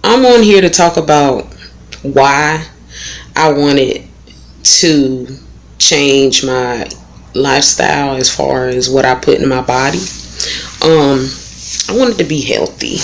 I'm on here to talk about why I wanted to change my lifestyle as far as what I put in my body. I wanted to be healthy.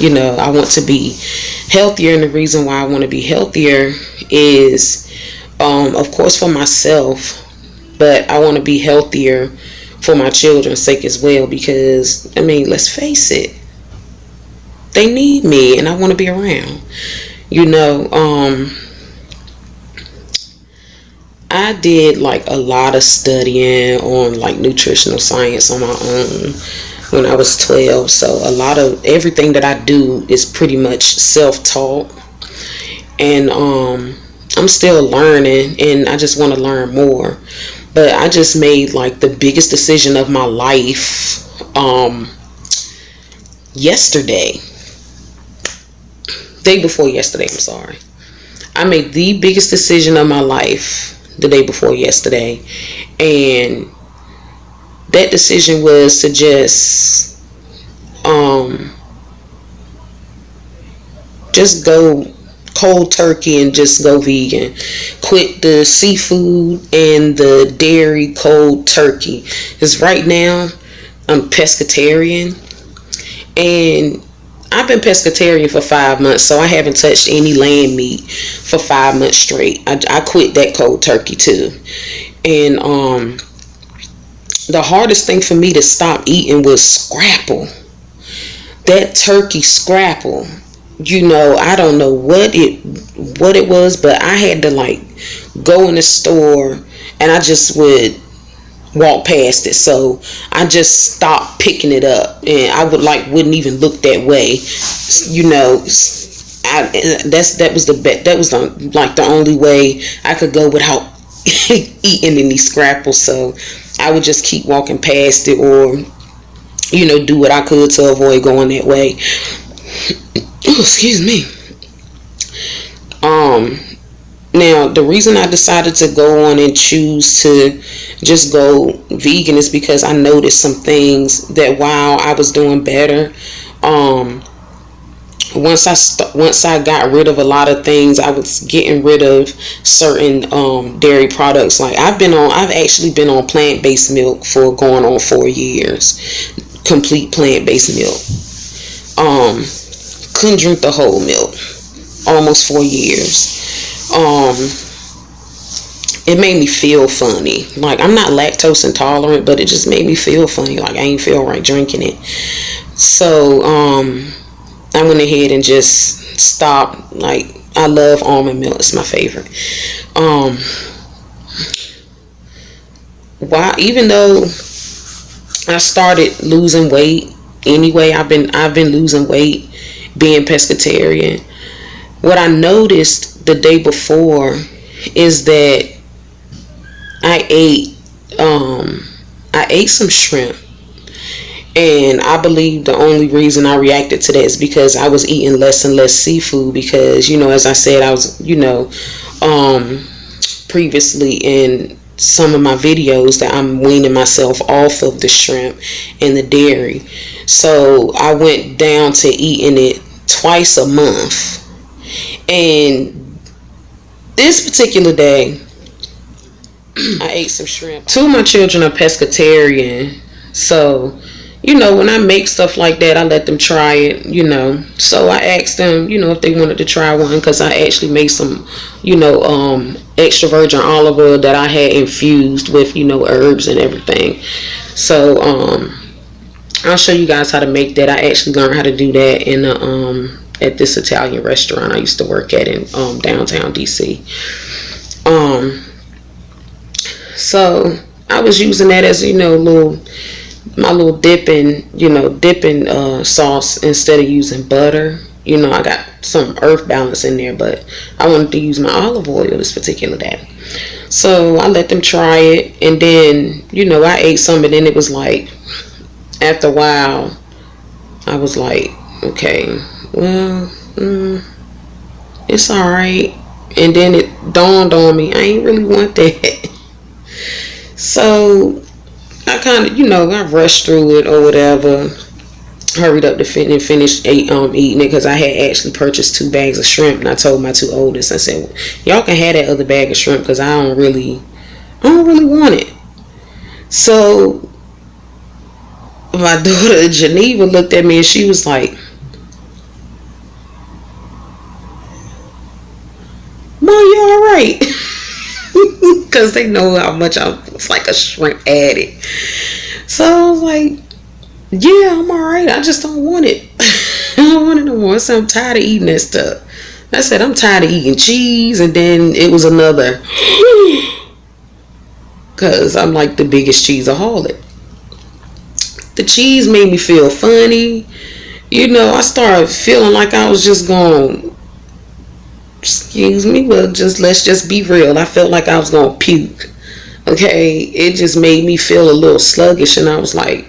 I want to be healthier, and the reason why I want to be healthier is, of course, for myself, but I want to be healthier for my children's sake as well, because, let's face it, they need me, and I want to be around. I did like a lot of studying on like nutritional science on my own when I was 12. So a lot of everything that I do is pretty much self-taught, and I'm still learning, and I just want to learn more. But I just made like the biggest decision of my life yesterday. Day before yesterday, I'm sorry. I made the biggest decision of my life the day before yesterday, and that decision was to just go cold turkey and just go vegan. Quit the seafood and the dairy cold turkey, because right now I'm pescatarian, and I've been pescatarian for 5 months, so I haven't touched any land meat for 5 months straight. I quit that cold turkey too. And the hardest thing for me to stop eating was scrapple. That turkey scrapple. I don't know what it was, but I had to like go in the store, and I just would walk past it, so I just stopped picking it up, and I wouldn't even look that way. That was the only way I could go without eating any scrapples. So I would just keep walking past it, or do what I could to avoid going that way. Oh, excuse me. Now, the reason I decided to go on and choose to just go vegan is because I noticed some things that while I was doing better, once I got rid of a lot of things, I was getting rid of certain dairy products. Like I've actually been on plant-based milk for going on 4 years, complete plant-based milk. Couldn't drink the whole milk, almost 4 years. It made me feel funny. Like, I'm not lactose intolerant, but it just made me feel funny. Like, I ain't feel right drinking it. So, I went ahead and just stopped. Like, I love almond milk. It's my favorite. Even though I started losing weight anyway, I've been losing weight being pescatarian. What I noticed the day before is that I ate some shrimp, and I believe the only reason I reacted to that is because I was eating less and less seafood, because as I said, I was previously in some of my videos that I'm weaning myself off of the shrimp and the dairy. So I went down to eating it twice a month, and this particular day I ate some shrimp. Two of my children are pescatarian, so when I make stuff like that, I let them try it. So I asked them if they wanted to try one, because I actually made some extra virgin olive oil that I had infused with herbs and everything. So I'll show you guys how to make that. I actually learned how to do that in at this Italian restaurant I used to work at in downtown DC. So I was using that as my little dipping sauce instead of using butter. I got some earth balance in there, but I wanted to use my olive oil this particular day. So I let them try it, and then I ate some, and then it was like, after a while, I was like, okay, well, it's alright. And then it dawned on me, I ain't really want that. So I kind of, I rushed through it or whatever. hurried up to finish eating it, because I had actually purchased 2 bags of shrimp, and I told my 2 oldest, I said, y'all can have that other bag of shrimp, because I don't really want it. So my daughter Geneva looked at me and she was like, Mom, you alright? Because they know how much I was like a shrimp addict. So I was like, yeah, I'm alright. I just don't want it. I don't want it no more. So I'm tired of eating that stuff. I said, I'm tired of eating cheese. And then it was another, because I'm like the biggest cheeseaholic. The cheese made me feel funny. I started feeling like I was just going, excuse me, well, let's just be real. I felt like I was going to puke. Okay, it just made me feel a little sluggish, and I was like,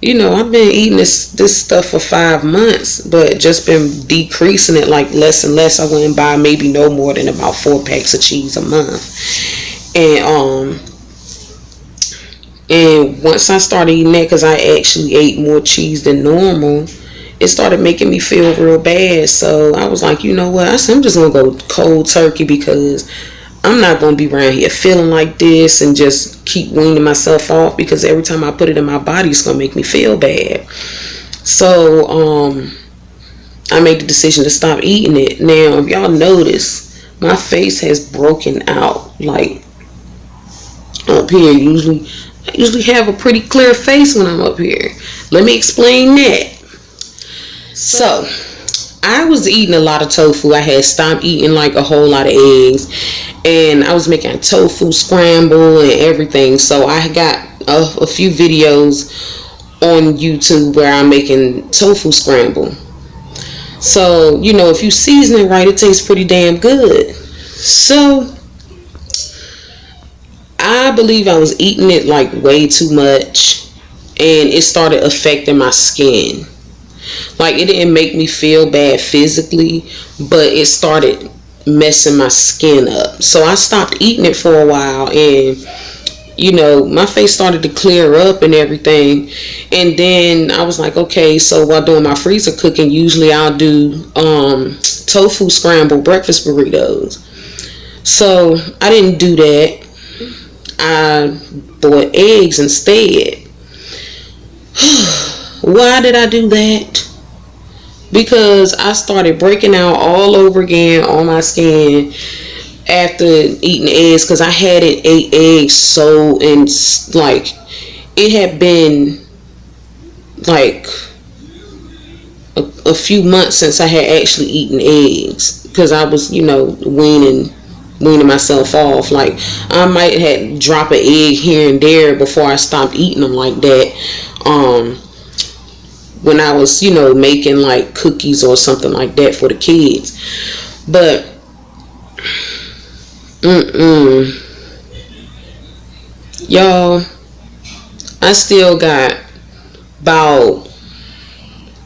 I've been eating this stuff for 5 months, but just been decreasing it like less and less. I went and buy maybe no more than about 4 packs of cheese a month. And once I started eating that, because I actually ate more cheese than normal, it started making me feel real bad. So I was like, you know what? I'm just going to go cold turkey, because I'm not going to be around here feeling like this and just keep weaning myself off, because every time I put it in my body, it's going to make me feel bad. So I made the decision to stop eating it. Now, if y'all notice, my face has broken out. Like up here, I usually have a pretty clear face when I'm up here. Let me explain that. So I was eating a lot of tofu. I had stopped eating like a whole lot of eggs, and I was making tofu scramble and everything. So I got a few videos on YouTube where I'm making tofu scramble. So, if you season it right, it tastes pretty damn good. So I believe I was eating it like way too much, and it started affecting my skin. Like, it didn't make me feel bad physically, but it started messing my skin up. So I stopped eating it for a while, and my face started to clear up and everything. And then I was like, okay, so while doing my freezer cooking, usually I'll do tofu scrambled breakfast burritos. So I didn't do that. I bought eggs instead. Why did I do that? Because I started breaking out all over again on my skin after eating eggs, because I hadn't ate eggs like it had been like a few months since I had actually eaten eggs, because I was weaning myself off. Like, I might have dropped an egg here and there before I stopped eating them like that, when I was making like cookies or something like that for the kids. But y'all, I still got about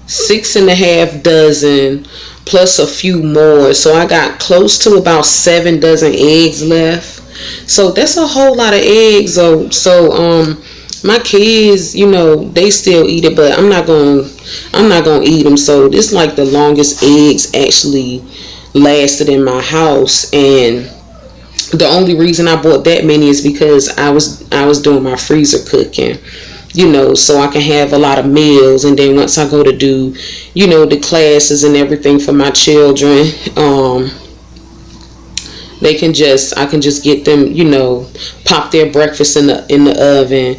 6.5 dozen plus a few more, so I got close to about 7 dozen eggs left. So that's a whole lot of eggs. So my kids, they still eat it, but I'm not gonna eat them. So this like the longest eggs actually lasted in my house. And the only reason I bought that many is because I was doing my freezer cooking, so I can have a lot of meals. And then once I go to do, the classes and everything for my children, I can just get them, pop their breakfast in the oven,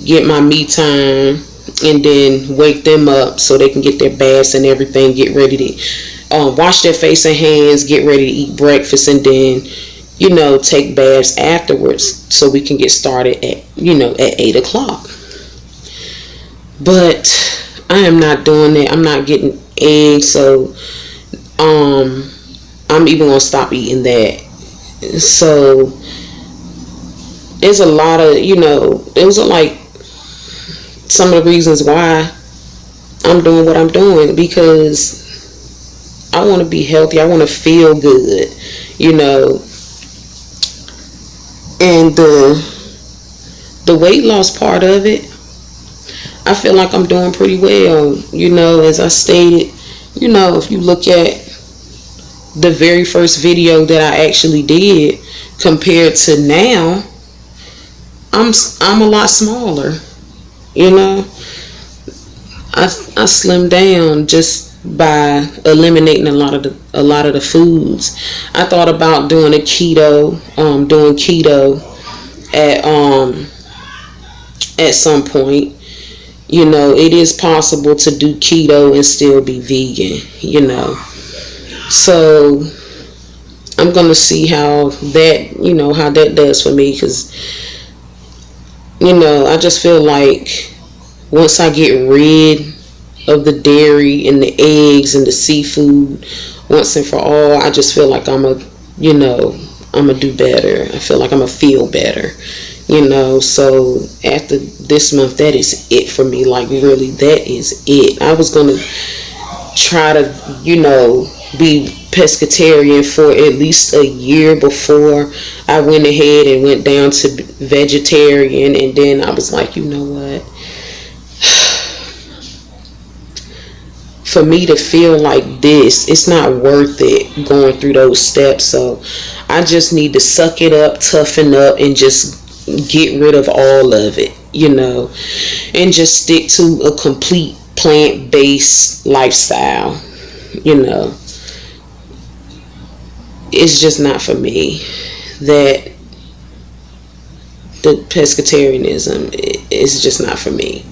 get my me time, and then wake them up so they can get their baths and everything, get ready to wash their face and hands, get ready to eat breakfast, and then take baths afterwards so we can get started at 8 o'clock. But I am not doing that. I'm not getting eggs, so I'm even gonna stop eating that. So there's a lot of those are like some of the reasons why I'm doing what I'm doing, because I want to be healthy. I want to feel good, and the weight loss part of it, I feel like I'm doing pretty well. As I stated, if you look at the very first video that I actually did compared to now, I'm a lot smaller. I slimmed down just by eliminating a lot of the foods. I thought about doing keto at some point. It is possible to do keto and still be vegan. So I'm gonna see how that does for me, because I just feel like once I get rid of the dairy and the eggs and the seafood once and for all, I just feel like I'm gonna do better. I feel like I'm gonna feel better. So after this month, that is it for me. Like, really, that is it. I was gonna try to be pescatarian for at least a year before I went ahead and went down to vegetarian, and then I was like, you know what, for me to feel like this, it's not worth it going through those steps. So I just need to suck it up, toughen up, and just get rid of all of it, and just stick to a complete plant-based lifestyle. It's just not for me. That the pescatarianism is just not for me.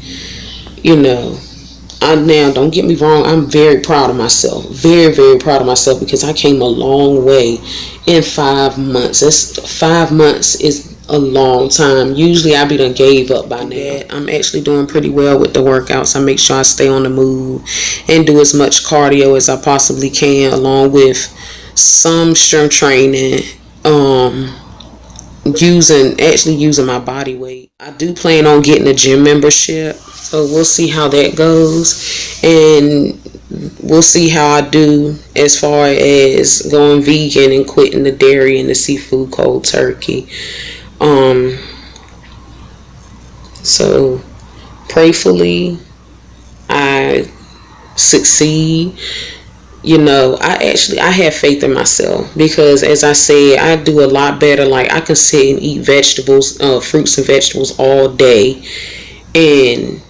Now, don't get me wrong, I'm very proud of myself. Very, very proud of myself, because I came a long way in 5 months. 5 months is a long time. Usually I be done gave up by now. I'm actually doing pretty well with the workouts. I make sure I stay on the move and do as much cardio as I possibly can, along with some strength training, using my body weight. I do plan on getting a gym membership, so we'll see how that goes, and we'll see how I do as far as going vegan and quitting the dairy and the seafood cold turkey. So prayerfully I succeed. I have faith in myself, because as I said, I do a lot better. Like, I can sit and eat vegetables, fruits and vegetables all day, and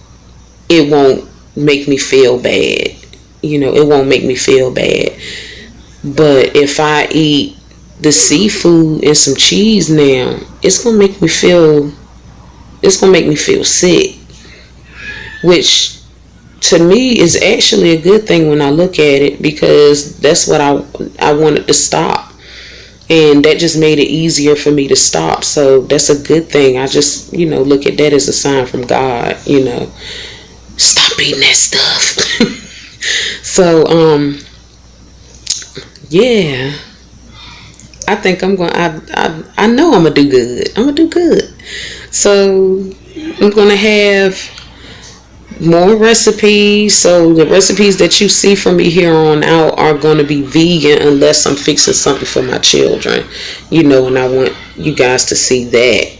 it won't make me feel bad. It won't make me feel bad. But if I eat the seafood and some cheese now, it's gonna make me feel sick, which to me is actually a good thing when I look at it, because that's what I wanted to stop, and that just made it easier for me to stop. So that's a good thing. I just look at that as a sign from God. Stop eating that stuff. So yeah, I think I'm going. I know I'm gonna do good. I'm gonna do good. So I'm gonna have more recipes. So the recipes that you see from me here on out are going to be vegan, unless I'm fixing something for my children, and I want you guys to see that.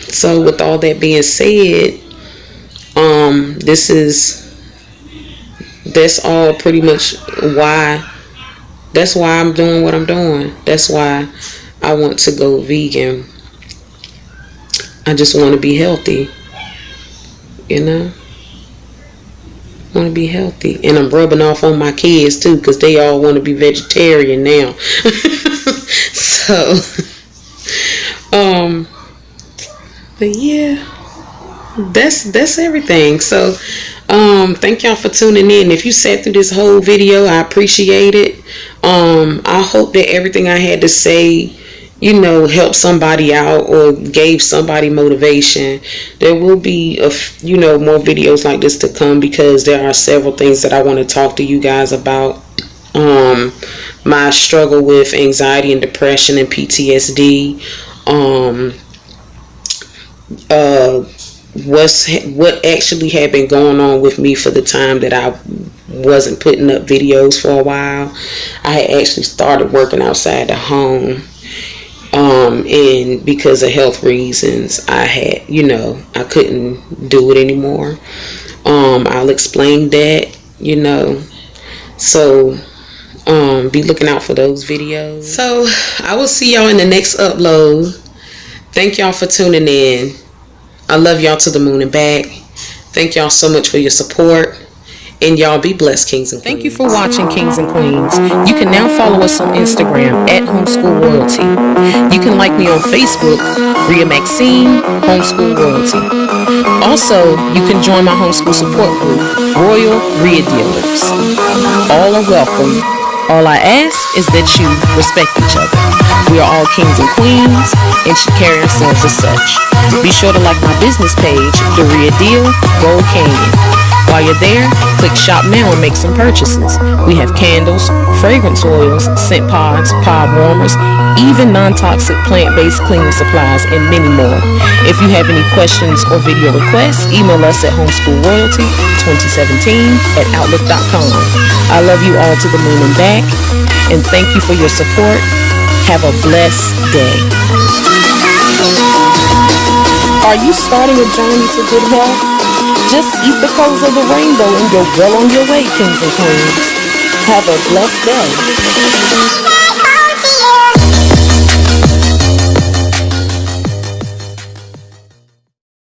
So with all that being said, that's all pretty much why. That's why I'm doing what I'm doing. That's why I want to go vegan. I just want to be healthy. Want to be healthy. And I'm rubbing off on my kids too, because they all want to be vegetarian now. So but yeah, that's everything. So thank y'all for tuning in. If you sat through this whole video, I appreciate it. I hope that everything I had to say helped somebody out or gave somebody motivation. There will be more videos like this to come, because there are several things that I want to talk to you guys about. My struggle with anxiety and depression and PTSD. What actually had been going on with me for the time that I wasn't putting up videos for a while. I had actually started working outside the home. And because of health reasons, I couldn't do it anymore. I'll explain that, so be looking out for those videos. So I will see y'all in the next upload. Thank y'all for tuning in. I love y'all to the moon and back. Thank y'all so much for your support. And y'all be blessed, kings and queens. Thank you for watching, kings and queens. You can now follow us on Instagram at Homeschool Royalty. You can like me on Facebook, Rhea Maxine, Homeschool Royalty. Also, you can join my homeschool support group, Royal Rhea Dealers. All are welcome. All I ask is that you respect each other. We are all kings and queens and should carry ourselves as such. Be sure to like my business page, The Rhea Deal, Gold Canyon. While you're there, click shop now and make some purchases. We have candles, fragrance oils, scent pods, pod warmers, even non-toxic plant-based cleaning supplies, and many more. If you have any questions or video requests, email us at homeschoolroyalty2017@outlook.com. I love you all to the moon and back, and thank you for your support. Have a blessed day. Are you starting a journey to good health? Just eat the colors of the rainbow and you're well on your way, kings and queens. Have a blessed day.